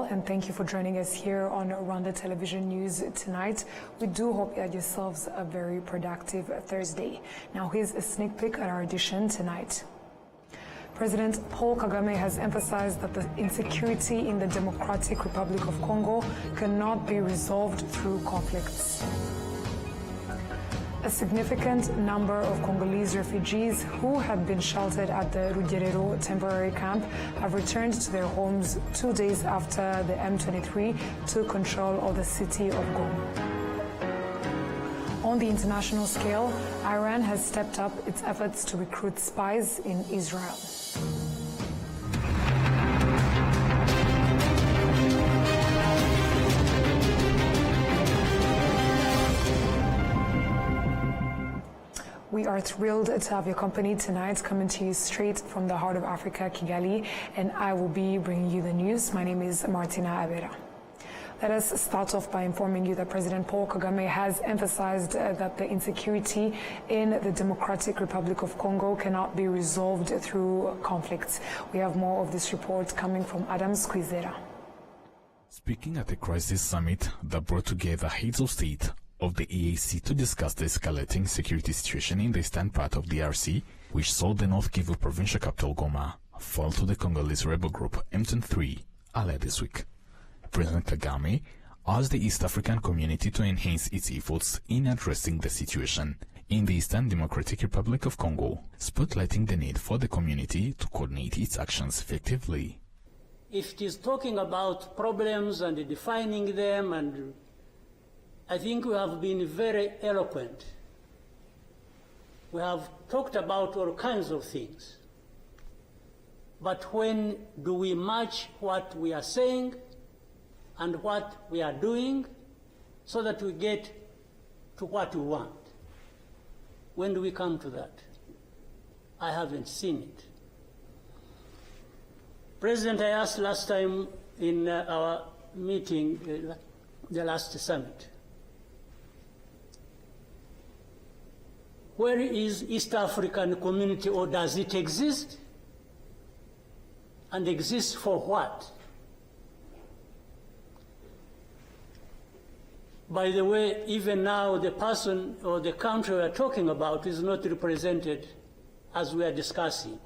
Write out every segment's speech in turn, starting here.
all, and thank you for joining us here on Rwanda Television News tonight. We do hope you had yourselves a very productive Thursday. Now here's a sneak peek at our edition tonight. President Paul Kagame has emphasized that the insecurity in the Democratic Republic of Congo cannot be resolved through conflicts. A significant number of Congolese refugees who had been sheltered at the Rugerero temporary camp have returned to their homes 2 days after the M23 took control of the city of Goma. On the international scale, Iran has stepped up its efforts to recruit spies in Israel. We are thrilled to have your company tonight, coming to you straight from the heart of Africa, Kigali, and I will be bringing you the news. My name is Martina Abera. Let us start off by informing you that President Paul Kagame has emphasized that the insecurity in the Democratic Republic of Congo cannot be resolved through conflicts. We have more of this report coming from Adam Squizera. Speaking at a crisis summit that brought together heads of state of the EAC to discuss the escalating security situation in the eastern part of DRC, which saw the North Kivu provincial capital Goma fall to the Congolese rebel group M23 earlier this week. President Kagame asked the East African community to enhance its efforts in addressing the situation in the Eastern Democratic Republic of Congo, spotlighting the need for the community to coordinate its actions effectively. If it is talking about problems and defining them, and I think we have been very eloquent. We have talked about all kinds of things. But when do we match what we are saying and what we are doing so that we get to what we want? When do we come to that? I haven't seen it. President, I asked last time in our meeting, the last summit, where is East African community, or does it exist? And exist for what? By the way, even now the person or the country we are talking about is not represented as we are discussing.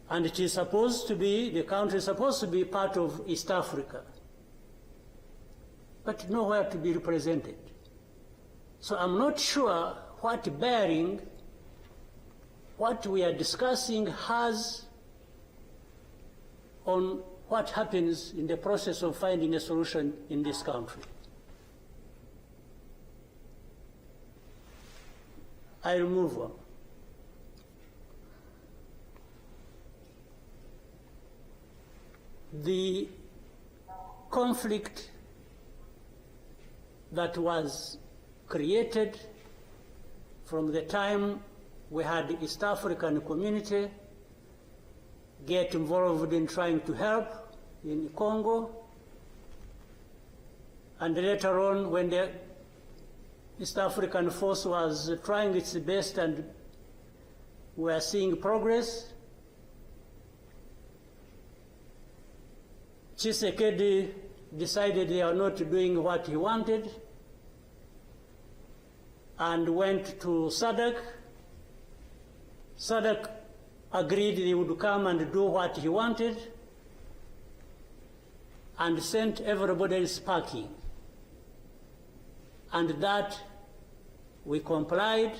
And it is supposed to be, the country is supposed to be part of East Africa, but nowhere to be represented. So I'm not sure what bearing what we are discussing has on what happens in the process of finding a solution in this country. I move on. The conflict that was created from the time we had the East African community get involved in trying to help in Congo, and later on when the East African force was trying its best and we are seeing progress, Tshisekedi decided they are not doing what he wanted and went to SADC. SADC agreed they would come and do what he wanted and sent everybody packing. And that we complied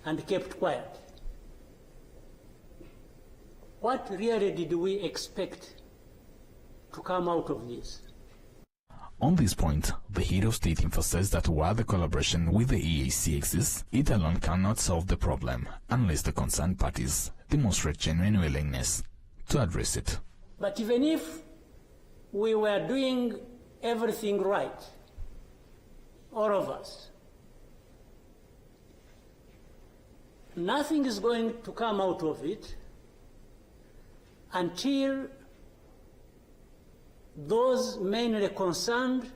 and kept quiet. What really did we expect to come out of this? On this point, the head of state emphasized that while the collaboration with the EAC exists, it alone cannot solve the problem unless the concerned parties demonstrate genuine willingness to address it. But even if we were doing everything right, all of us, nothing is going to come out of it until those mainly concerned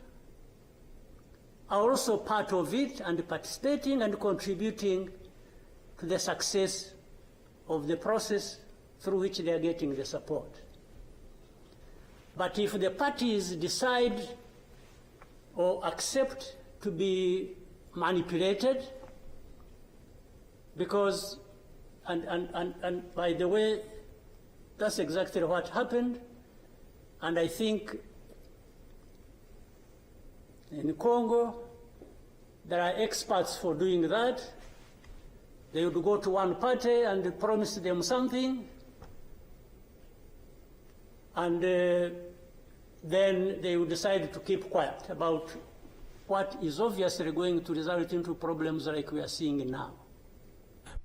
are also part of it and participating and contributing to the success of the process through which they are getting the support. But if the parties decide or accept to be manipulated, because, and by the way, that's exactly what happened. And I think in Congo, there are experts for doing that. They would go to one party and promise them something, and then they would decide to keep quiet about what is obviously going to result into problems like we are seeing now.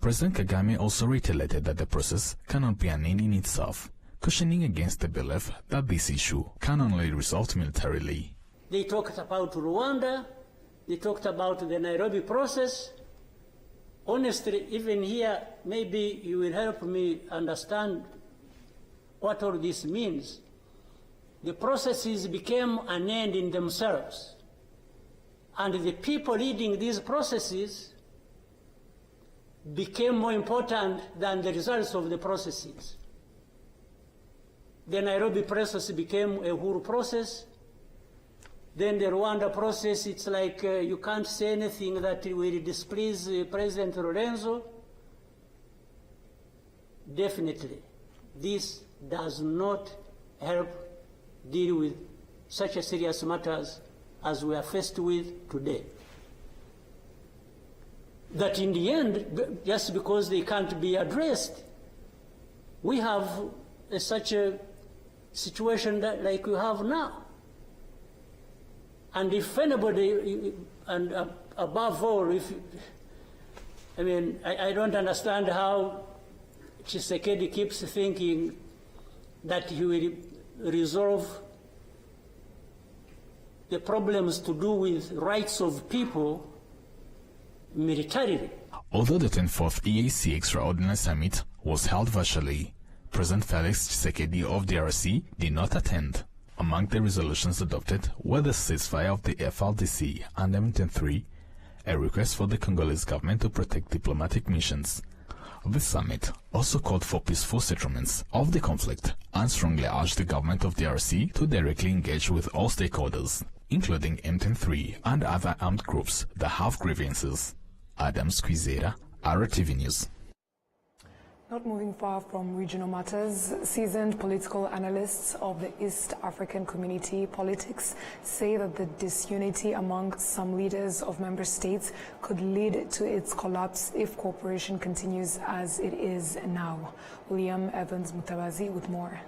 President Kagame also reiterated that the process cannot be an end in itself, cautioning against the belief that this issue can only be resolved militarily. They talked about Rwanda, they talked about the Nairobi process. Honestly, even here, maybe you will help me understand what all this means. The processes became an end in themselves. And the people leading these processes became more important than the results of the processes. The Nairobi process became a Uhuru process. Then the Rwanda process, it's like you can't say anything that will displease President Lorenzo. Definitely, this does not help deal with such a serious matters as we are faced with today. That in the end, just because they can't be addressed, we have such a situation that, like we have now. And if anybody, and above all, I don't understand how Tshisekedi keeps thinking that he will resolve the problems to do with rights of people militarily. Although the 24th EAC Extraordinary Summit was held virtually, President Felix Tshisekedi of DRC did not attend. Among the resolutions adopted were the ceasefire of the FLDC and M23, a request for the Congolese government to protect diplomatic missions. The summit also called for peaceful settlements of the conflict and strongly urged the government of DRC to directly engage with all stakeholders, including M23 and other armed groups that have grievances. Adam Squizera, RwandaTV News. Not moving far from regional matters, seasoned political analysts of the East African Community politics say that the disunity among some leaders of member states could lead to its collapse if cooperation continues as it is now. William Evans Mutabazi with more.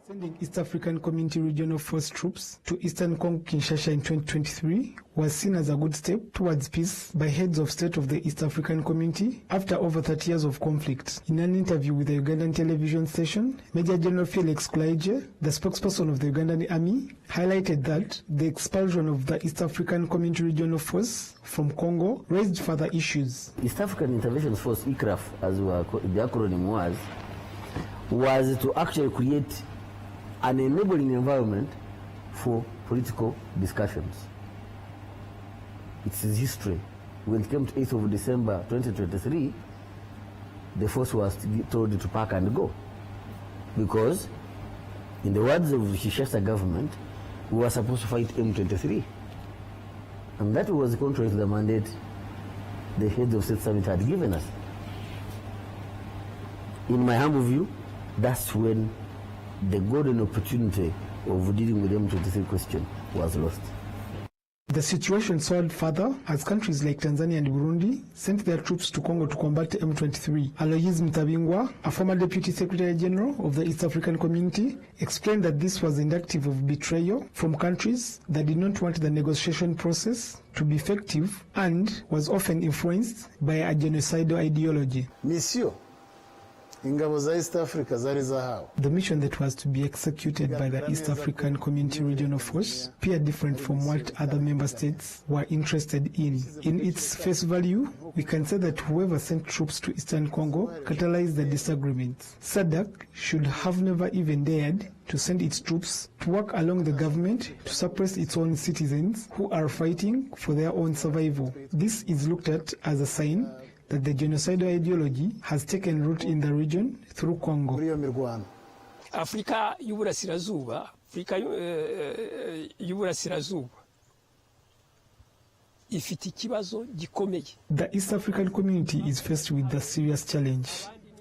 Sending East African Community Regional Force troops to Eastern Congo Kinshasa in 2023 was seen as a good step towards peace by heads of state of the East African Community after over 30 years of conflict. In an interview with the Ugandan television station, Major General Felix Kulayigye, the spokesperson of the Ugandan Army, highlighted that the expulsion of the East African Community Regional Force from Congo raised further issues. East African Intervention Force, ECRAF, as the acronym was to actually create an enabling environment for political discussions. It's history. When it came to 8th of December 2023, the force was told to pack and go. Because, in the words of the Kinshasa government, we were supposed to fight M23. And that was contrary to the mandate the head of state summit had given us. In my humble view, that's when the golden opportunity of dealing with the M23 question was lost. The situation soared further as countries like Tanzania and Burundi sent their troops to Congo to combat M23. Aloys Mtabingwa, a former Deputy Secretary General of the East African Community, explained that this was indicative of betrayal from countries that did not want the negotiation process to be effective and was often influenced by a genocidal ideology. The mission that was to be executed by the East African Community Regional Force appeared different from what other member states were interested in. In its face value, we can say that whoever sent troops to Eastern Congo catalyzed the disagreements. SADC should have never even dared to send its troops to work along the government to suppress its own citizens who are fighting for their own survival. This is looked at as a sign that the genocidal ideology has taken root in the region through Congo. Afurika y'Uburasirazuba ifite ikibazo gikomeye. The East African community is faced with a serious challenge.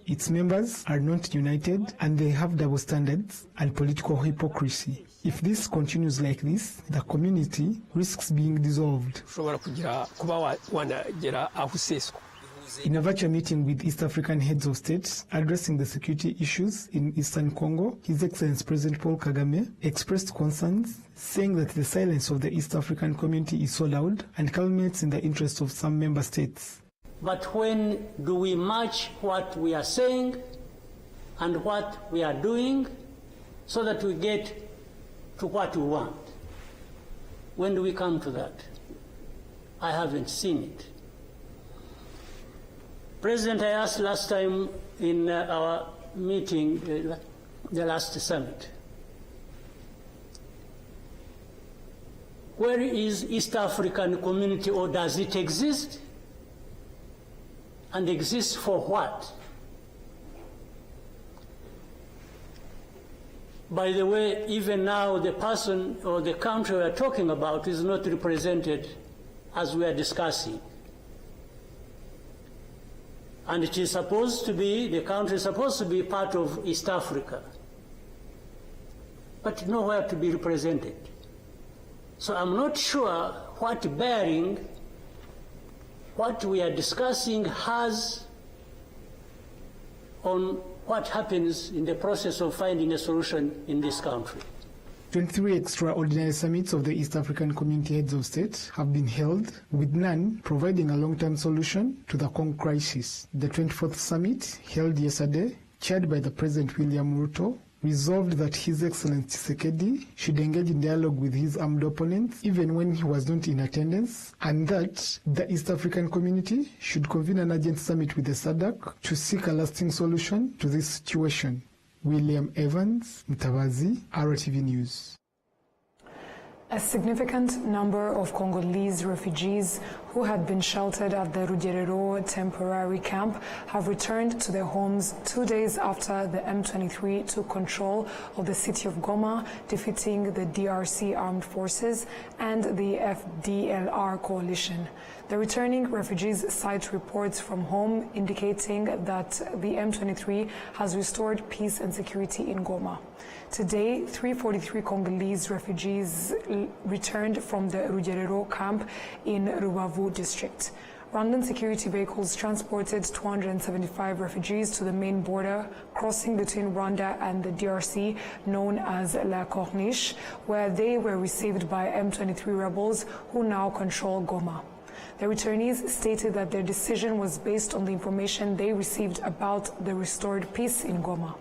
Its members are not united and they have double standards and political hypocrisy. If this continues like this, the community risks being dissolved. In a virtual meeting with East African heads of state addressing the security issues in Eastern Congo, His Excellency President Paul Kagame expressed concerns, saying that the silence of the East African community is so loud and culminates in the interests of some member states. But when do we match what we are saying and what we are doing so that we get to what we want? When do we come to that? I haven't seen it. President, I asked last time in our meeting, the last summit, where is East African community, or does it exist? And exist for what? By the way, even now the person or the country we are talking about is not represented as we are discussing. And it is supposed to be, the country is supposed to be part of East Africa, but nowhere to be represented. So I'm not sure what bearing what we are discussing has on what happens in the process of finding a solution in this country. 23 extraordinary summits of the East African Community Heads of State have been held, with none providing a long-term solution to the Congo crisis. The 24th summit, held yesterday, chaired by the President William Ruto, resolved that His Excellency Tshisekedi should engage in dialogue with his armed opponents even when he was not in attendance, and that the East African community should convene an urgent summit with the SADC to seek a lasting solution to this situation. William Evans, Mtabazi, RwandaTV News. A significant number of Congolese refugees who had been sheltered at the Rugerero temporary camp have returned to their homes 2 days after the M23 took control of the city of Goma, defeating the DRC armed forces and the FDLR coalition. The returning refugees cite reports from home indicating that the M23 has restored peace and security in Goma. Today, 343 Congolese refugees returned from the Rugerero camp in Rubavu district. Rwandan security vehicles transported 275 refugees to the main border crossing between Rwanda and the DRC, known as La Corniche, where they were received by M23 rebels who now control Goma. The returnees stated that their decision was based on the information they received about the restored peace in Goma.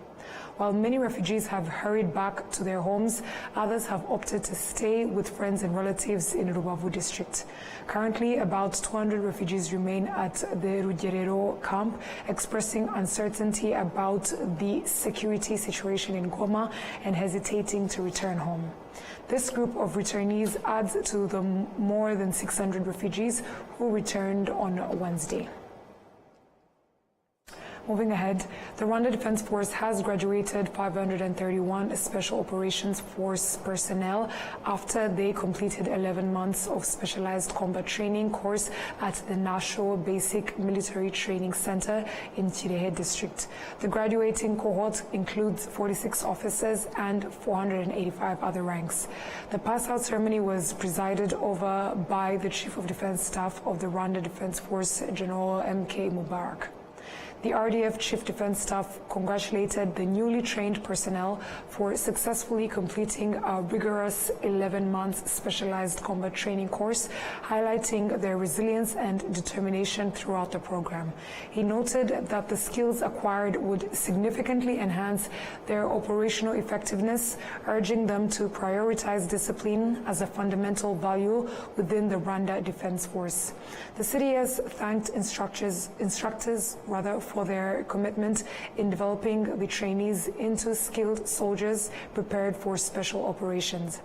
While many refugees have hurried back to their homes, others have opted to stay with friends and relatives in Rubavu district. Currently, about 200 refugees remain at the Rugerero camp, expressing uncertainty about the security situation in Goma and hesitating to return home. This group of returnees adds to the more than 600 refugees who returned on Wednesday. Moving ahead, the Rwanda Defense Force has graduated 531 Special Operations Force personnel after they completed 11 months of specialized combat training course at the National Basic Military Training Center in Kirehe district. The graduating cohort includes 46 officers and 485 other ranks. The pass-out ceremony was presided over by the Chief of Defense Staff of the Rwanda Defense Force, General M.K. Mubarak. The RDF Chief Defense Staff congratulated the newly trained personnel for successfully completing a rigorous 11 months specialized combat training course, highlighting their resilience and determination throughout the program. He noted that the skills acquired would significantly enhance their operational effectiveness, urging them to prioritize discipline as a fundamental value within the Rwanda Defense Force. The city has thanked instructors for their commitment in developing the trainees into skilled soldiers prepared for special operations.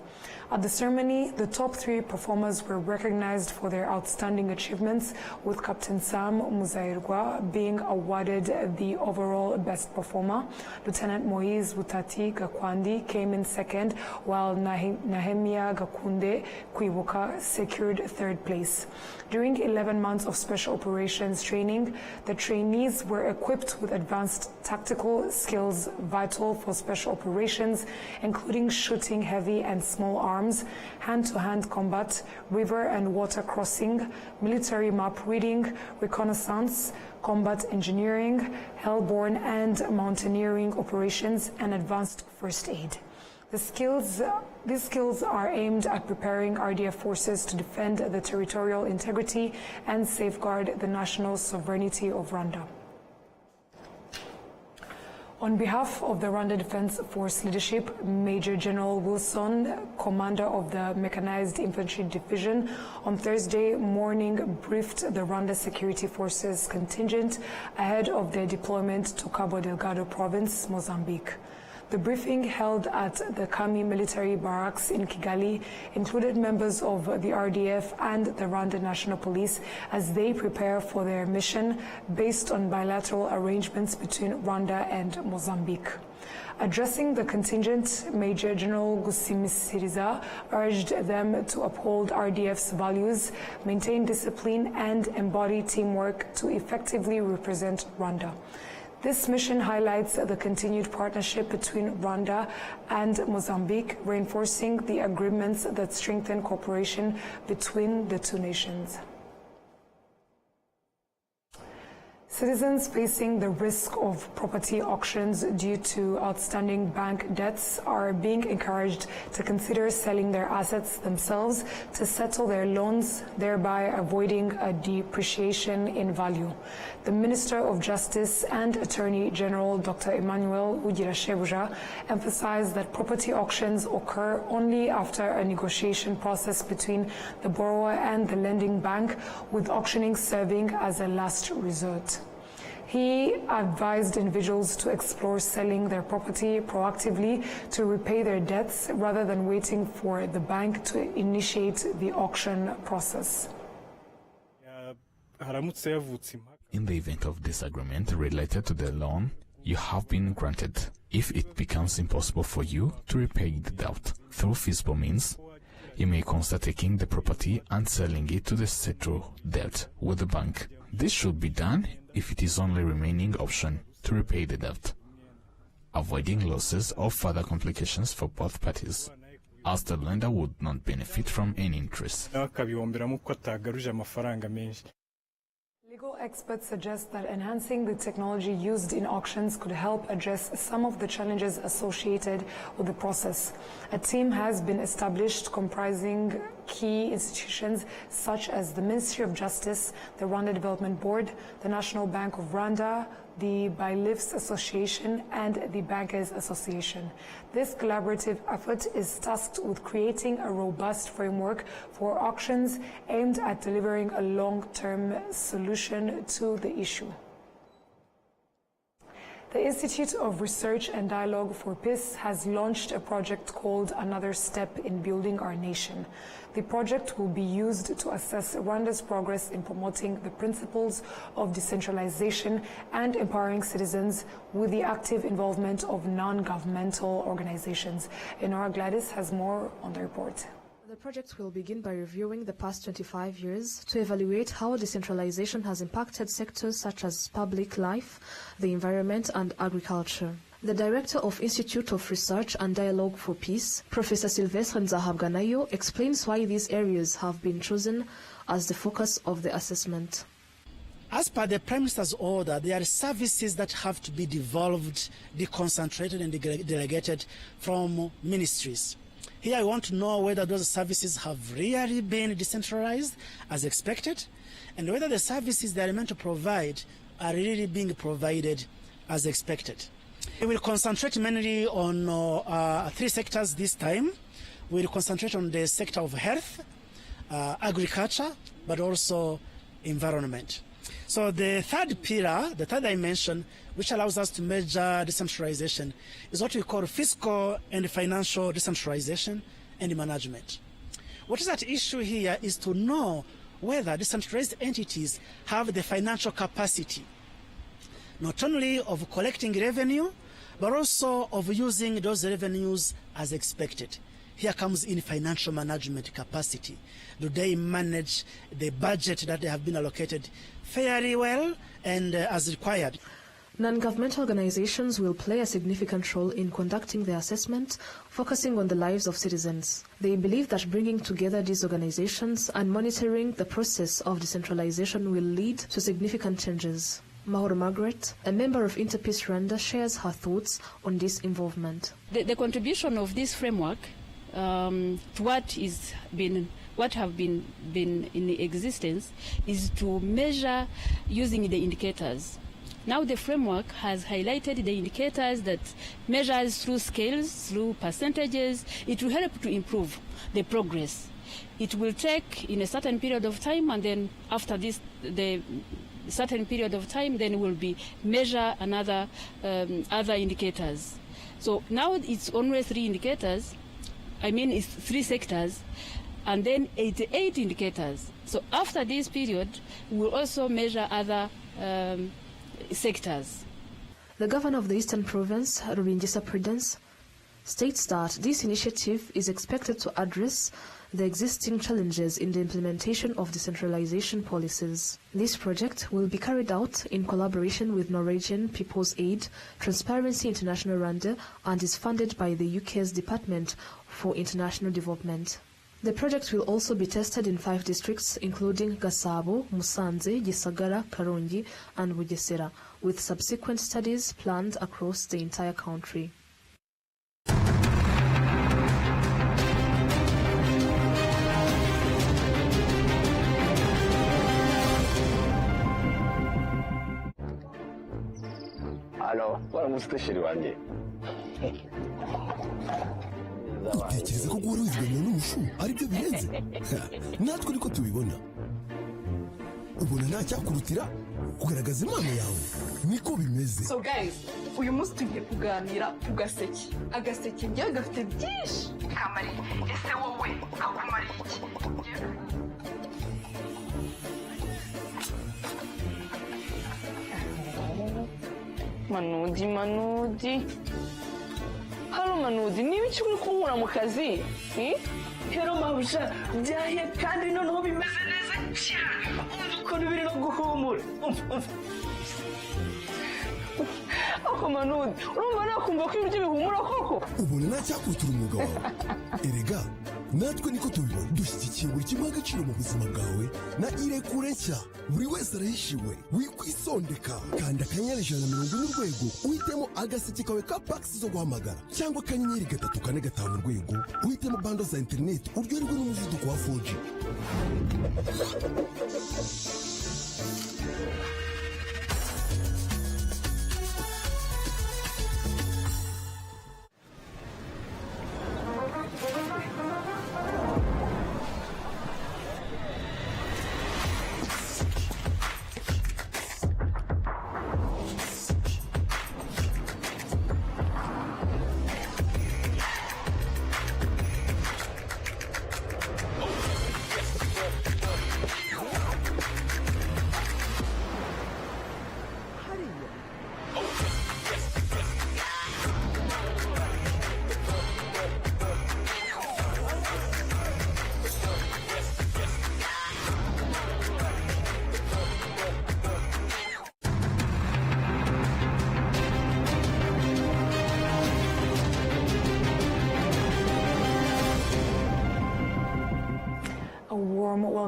At the ceremony, the top 3 performers were recognized for their outstanding achievements, with Captain Sam Muzairwa being awarded the overall best performer. Lieutenant Moise Butati Gakwandi came in second, while Nahemia Gakunde Kwibuka secured 3rd place. During 11 months of special operations training, the trainees were equipped with advanced tactical skills vital for special operations, including shooting heavy and small arms, hand-to-hand combat, river and water crossing, military map reading, reconnaissance, combat engineering, airborne and mountaineering operations, and advanced first aid. These skills are aimed at preparing RDF forces to defend the territorial integrity and safeguard the national sovereignty of Rwanda. On behalf of the Rwanda Defense Force leadership, Major General Wilson, commander of the Mechanized Infantry Division, on Thursday morning briefed the Rwanda Security Forces contingent ahead of their deployment to Cabo Delgado province, Mozambique. The briefing held at the Kami military barracks in Kigali included members of the RDF and the Rwanda National Police as they prepare for their mission based on bilateral arrangements between Rwanda and Mozambique. Addressing the contingent, Major General Gusimisiriza urged them to uphold RDF's values, maintain discipline, and embody teamwork to effectively represent Rwanda. This mission highlights the continued partnership between Rwanda and Mozambique, reinforcing the agreements that strengthen cooperation between the 2 nations. Citizens facing the risk of property auctions due to outstanding bank debts are being encouraged to consider selling their assets themselves to settle their loans, thereby avoiding a depreciation in value. The Minister of Justice and Attorney General Dr. Emmanuel Ugirashebuja emphasized that property auctions occur only after a negotiation process between the borrower and the lending bank, with auctioning serving as a last resort. He advised individuals to explore selling their property proactively to repay their debts rather than waiting for the bank to initiate the auction process. In the event of disagreement related to the loan you have been granted, if it becomes impossible for you to repay the debt through feasible means, you may consider taking the property and selling it to settle debt with the bank. This should be done if it is only remaining option to repay the debt, avoiding losses or further complications for both parties, as the lender would not benefit from any interest. Legal experts suggest that enhancing the technology used in auctions could help address some of the challenges associated with the process. A team has been established comprising key institutions such as the Ministry of Justice, the Rwanda Development Board, the National Bank of Rwanda, the Bailiffs Association, and the Bankers Association. This collaborative effort is tasked with creating a robust framework for auctions aimed at delivering a long-term solution to the issue. The Institute of Research and Dialogue for Peace has launched a project called Another Step in Building Our Nation. The project will be used to assess Rwanda's progress in promoting the principles of decentralization and empowering citizens with the active involvement of non-governmental organizations. Enora Gladys has more on the report. The project will begin by reviewing the past 25 years to evaluate how decentralization has impacted sectors such as public life, the environment, and agriculture. The Director of Institute of Research and Dialogue for Peace, Professor Sylvestre Nzahabwanayo, explains why these areas have been chosen as the focus of the assessment. As per the Prime Minister's order, there are services that have to be devolved, deconcentrated, and delegated from ministries. Here I want to know whether those services have really been decentralized as expected, and whether the services they are meant to provide are really being provided as expected. We will concentrate mainly on 3 sectors this time. We will concentrate on the sector of health, agriculture, but also environment. So the third pillar, the third dimension, which allows us to measure decentralization, is what we call fiscal and financial decentralization and management. What is at issue here is to know whether decentralized entities have the financial capacity, not only of collecting revenue, but also of using those revenues as expected. Here comes in financial management capacity. Do they manage the budget that they have been allocated fairly well and as required? Non-governmental organizations will play a significant role in conducting the assessment, focusing on the lives of citizens. They believe that bringing together these organizations and monitoring the process of decentralization will lead to significant changes. Mahoro Margaret, a member of Interpeace Rwanda, shares her thoughts on this involvement. The contribution of this framework to what have been in existence is to measure using the indicators. Now the framework has highlighted the indicators that measures through scales, through percentages. It will help to improve the progress. It will take in a certain period of time, and then after this, the certain period of time, then will be measure another other indicators. So now it's only 3 indicators. I mean, it's 3 sectors, and then 88 indicators. So after this period, we'll also measure other sectors. The governor of the Eastern Province, Rubingisa Prudence, states that this initiative is expected to address the existing challenges in the implementation of decentralization policies. This project will be carried out in collaboration with Norwegian People's Aid, Transparency International Rwanda, and is funded by the UK's Department for International Development. The project will also be tested in 5 districts, including Gasabo, Musanze, Gisagara, Karongi, and Bugesera, with subsequent studies planned across the entire country. Alo, waramutse shiri wanjye. Utekereza ko guhora wiziganya n'umushu ari byo birenze? Natwe niko tubibona. Ubona nta cyakurutira kugaragaza impano yawe. Niko bimeze. So guys, uyu munsi tugiye kuganira tugaseke. Agaseke njye gafite byinshi. Kamari, ese wowe akumara iki? Manudi. Halo Manudi, niba iki uri kunkura mu kazi? Hero mabusha, byahiye kandi noneho bimeze neza cyane. Umva ukuntu biri no guhumura. Ako Manudi, urumva nakumva ko ibiryo bihumura koko? Ubona nta cyakurutira umwuga wawe. Erega, natwe niko tubibona. Dushyigikiye buri kimwe agaciro mu buzima bwawe na irekure nshya. Buri wese arahishiwe, wikwisondeka. Kanda akanyenyeri 150 urwego, uhitemo agaseke kawe ka packs zo guhamagara. Cyangwa akanyenyeri 345 urwego, uhitemo bando za internet uryoherwe n'umuvuduko wa 4G.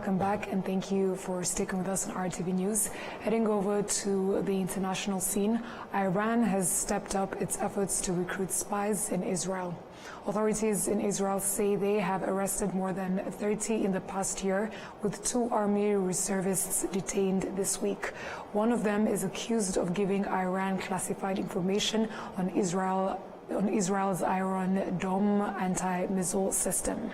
Welcome back, and thank you for sticking with us on RTV News. Heading over to the international scene, Iran has stepped up its efforts to recruit spies in Israel. Authorities in Israel say they have arrested more than 30 in the past year, with 2 army reservists detained this week. One of them is accused of giving Iran classified information on Israel's Iron Dome anti-missile system.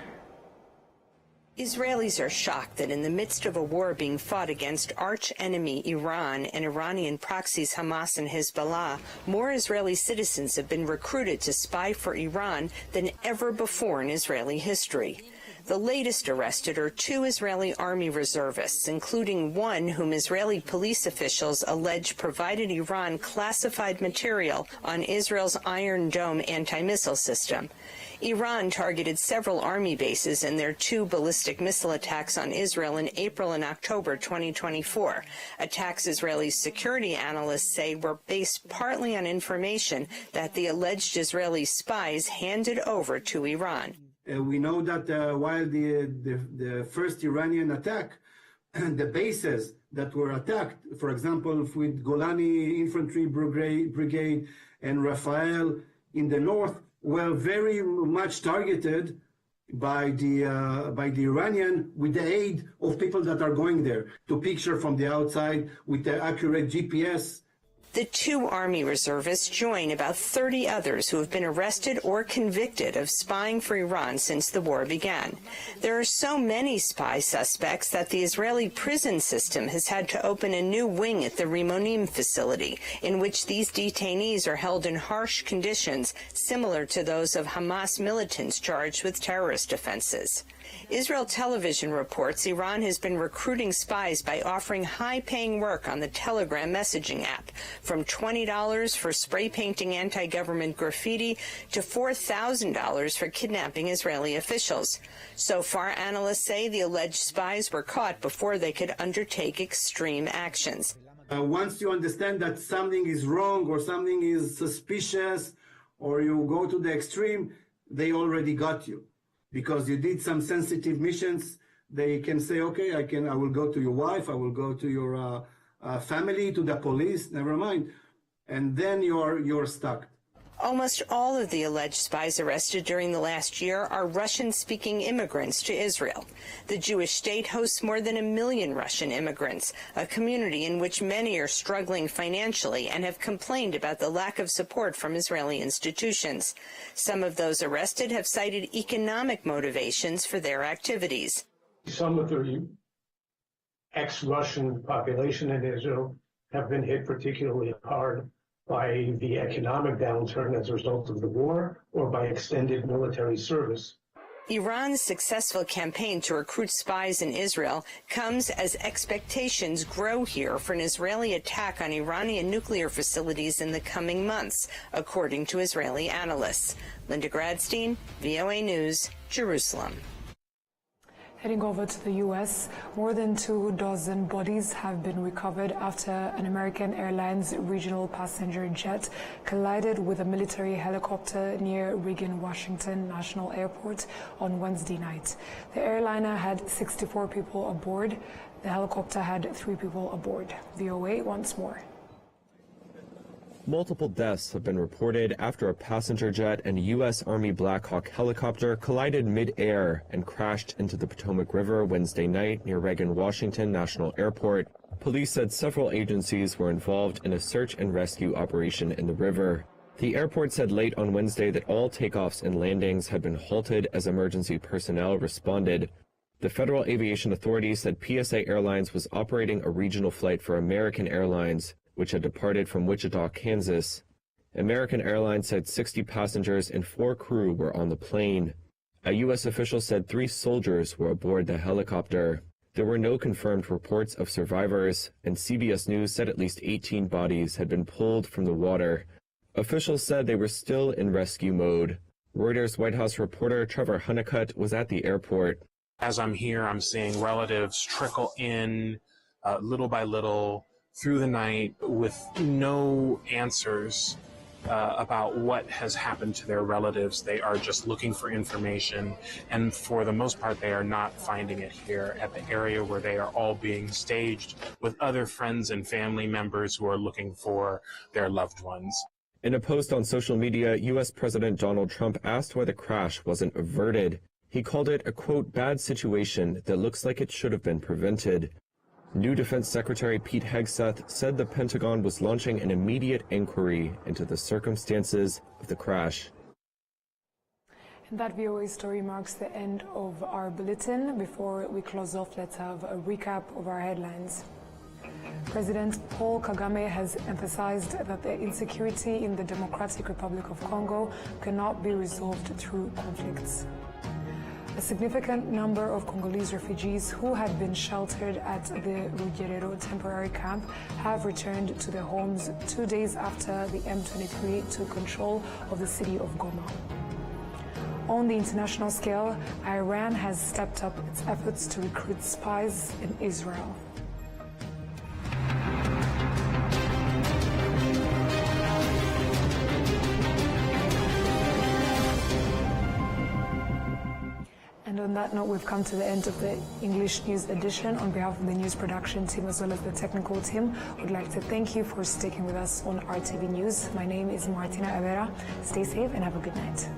Israelis are shocked that in the midst of a war being fought against arch-enemy Iran and Iranian proxies Hamas and Hezbollah, more Israeli citizens have been recruited to spy for Iran than ever before in Israeli history. The latest arrested are 2 Israeli army reservists, including one whom Israeli police officials allege provided Iran classified material on Israel's Iron Dome anti-missile system. Iran targeted several army bases in their 2 ballistic missile attacks on Israel in April and October 2024. Attacks Israeli security analysts say were based partly on information that the alleged Israeli spies handed over to Iran. We know that while the first Iranian attack, the bases that were attacked, for example, with Golani Infantry Brigade and Rafael in the north, were very much targeted by the Iranian with the aid of people that are going there to picture from the outside with the accurate GPS. The 2 Army reservists join about 30 others who have been arrested or convicted of spying for Iran since the war began. There are so many spy suspects that the Israeli prison system has had to open a new wing at the Rimonim facility, in which these detainees are held in harsh conditions similar to those of Hamas militants charged with terrorist offenses. Israel television reports Iran has been recruiting spies by offering high-paying work on the Telegram messaging app, from $20 for spray painting anti-government graffiti to $4,000 for kidnapping Israeli officials. So far, analysts say the alleged spies were caught before they could undertake extreme actions. Once you understand that something is wrong or something is suspicious, or you go to the extreme, they already got you. Because you did some sensitive missions, they can say, okay, I will go to your wife, I will go to your family, to the police, never mind. And then you're stuck. Almost all of the alleged spies arrested during the last year are Russian-speaking immigrants to Israel. The Jewish state hosts more than 1 million Russian immigrants, a community in which many are struggling financially and have complained about the lack of support from Israeli institutions. Some of those arrested have cited economic motivations for their activities. Some of the ex-Russian population in Israel have been hit particularly hard by the economic downturn as a result of the war or by extended military service. Iran's successful campaign to recruit spies in Israel comes as expectations grow here for an Israeli attack on Iranian nuclear facilities in the coming months, according to Israeli analysts. Linda Gradstein, VOA News, Jerusalem. Heading over to the U.S., more than 24 bodies have been recovered after an American Airlines regional passenger jet collided with a military helicopter near Reagan Washington National Airport on Wednesday night. The airliner had 64 people aboard. The helicopter had 3 people aboard. VOA once more. Multiple deaths have been reported after a passenger jet and U.S. Army Black Hawk helicopter collided mid-air and crashed into the Potomac River Wednesday night near Reagan Washington National Airport. Police said several agencies were involved in a search and rescue operation in the river. The airport said late on Wednesday that all takeoffs and landings had been halted as emergency personnel responded. The Federal Aviation Authority said PSA Airlines was operating a regional flight for American Airlines, which had departed from Wichita, Kansas. American Airlines said 60 passengers and 4 crew were on the plane. A U.S. official said 3 soldiers were aboard the helicopter. There were no confirmed reports of survivors, and CBS News said at least 18 bodies had been pulled from the water. Officials said they were still in rescue mode. Reuters White House reporter Trevor Honeycutt was at the airport. As I'm here, I'm seeing relatives trickle in little by little through the night with no answers about what has happened to their relatives. They are just looking for information, and for the most part, they are not finding it here at the area where they are all being staged with other friends and family members who are looking for their loved ones. In a post on social media, U.S. President Donald Trump asked why the crash wasn't averted. He called it a, quote, bad situation that looks like it should have been prevented. New Defense Secretary Pete Hegseth said the Pentagon was launching an immediate inquiry into the circumstances of the crash. And that VOA story marks the end of our bulletin. Before we close off, let's have a recap of our headlines. President Paul Kagame has emphasized that the insecurity in the Democratic Republic of Congo cannot be resolved through conflicts. A significant number of Congolese refugees who had been sheltered at the Rugerero temporary camp have returned to their homes 2 days after the M23 took control of the city of Goma. On the international scale, Iran has stepped up its efforts to recruit spies in Israel. And on that note, we've come to the end of the English News edition. On behalf of the news production team as well as the technical team, we'd like to thank you for sticking with us on RTV News. My name is Martina Avera. Stay safe and have a good night.